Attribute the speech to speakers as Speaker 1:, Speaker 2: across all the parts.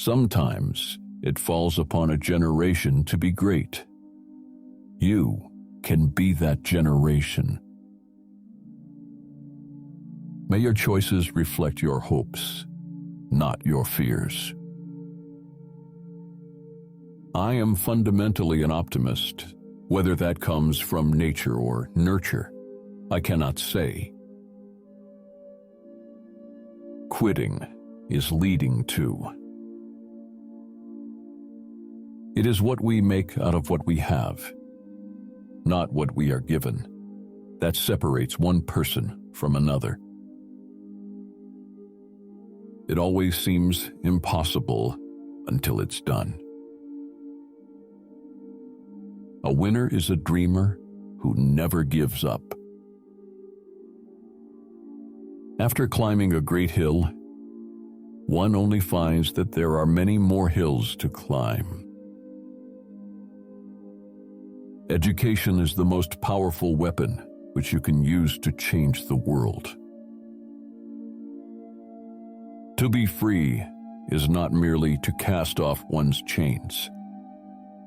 Speaker 1: Sometimes it falls upon a generation to be great. You can be that generation. May your choices reflect your hopes, not your fears. I am fundamentally an optimist. Whether that comes from nature or nurture, I cannot say. Quitting is leading to. It is what we make out of what we have, not what we are given, that separates one person from another. It always seems impossible until it's done. A winner is a dreamer who never gives up. After climbing a great hill, one only finds that there are many more hills to climb. Education is the most powerful weapon which you can use to change the world. To be free is not merely to cast off one's chains,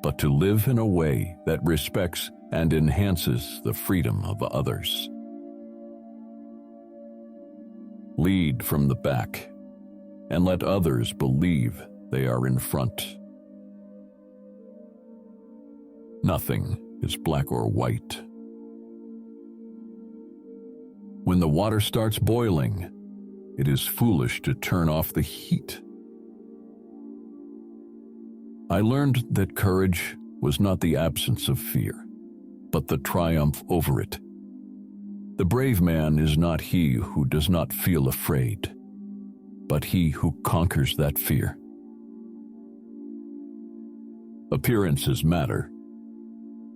Speaker 1: but to live in a way that respects and enhances the freedom of others. Lead from the back, and let others believe they are in front. Nothing is black or white. When the water starts boiling, it is foolish to turn off the heat. I learned that courage was not the absence of fear, but the triumph over it. The brave man is not he who does not feel afraid, but he who conquers that fear. Appearances matter,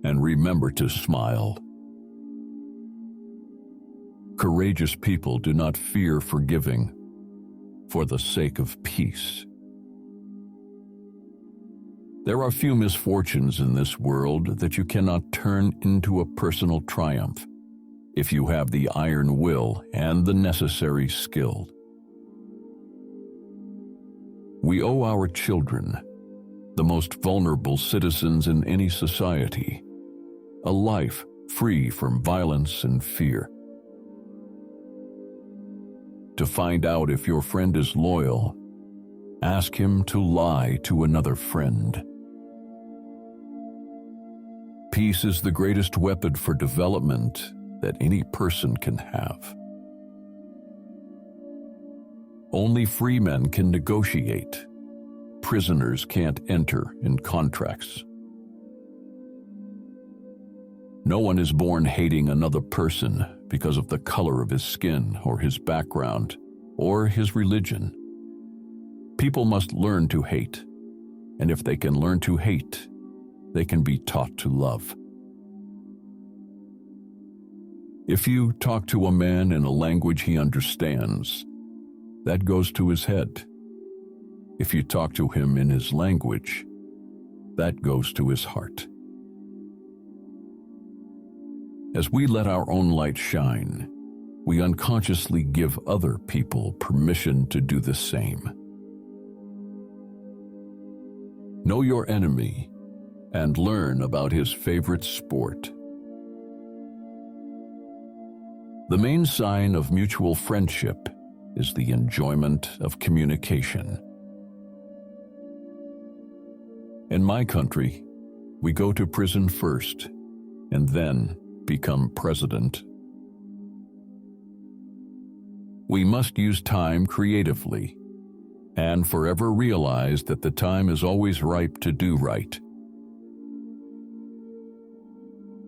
Speaker 1: and remember to smile. Courageous people do not fear forgiving for the sake of peace. There are few misfortunes in this world that you cannot turn into a personal triumph if you have the iron will and the necessary skill. We owe our children, the most vulnerable citizens in any society, a life free from violence and fear. To find out if your friend is loyal, ask him to lie to another friend. Peace is the greatest weapon for development that any person can have. Only free men can negotiate. Prisoners can't enter in contracts. No one is born hating another person because of the color of his skin or his background or his religion. People must learn to hate, and if they can learn to hate, they can be taught to love. If you talk to a man in a language he understands, that goes to his head. If you talk to him in his language, that goes to his heart. As we let our own light shine, we unconsciously give other people permission to do the same. Know your enemy and learn about his favorite sport. The main sign of mutual friendship is the enjoyment of communication. In my country, we go to prison first and then become president. We must use time creatively and forever realize that the time is always ripe to do right.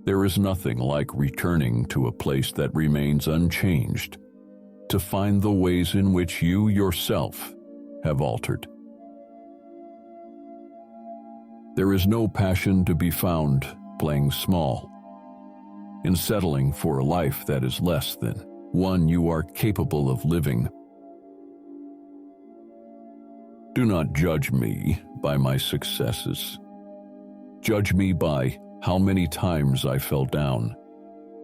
Speaker 1: There is nothing like returning to a place that remains unchanged to find the ways in which you yourself have altered. There is no passion to be found playing small, in settling for a life that is less than one you are capable of living. Do not judge me by my successes. Judge me by how many times I fell down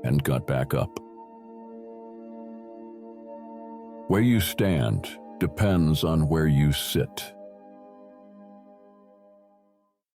Speaker 1: and got back up. Where you stand depends on where you sit.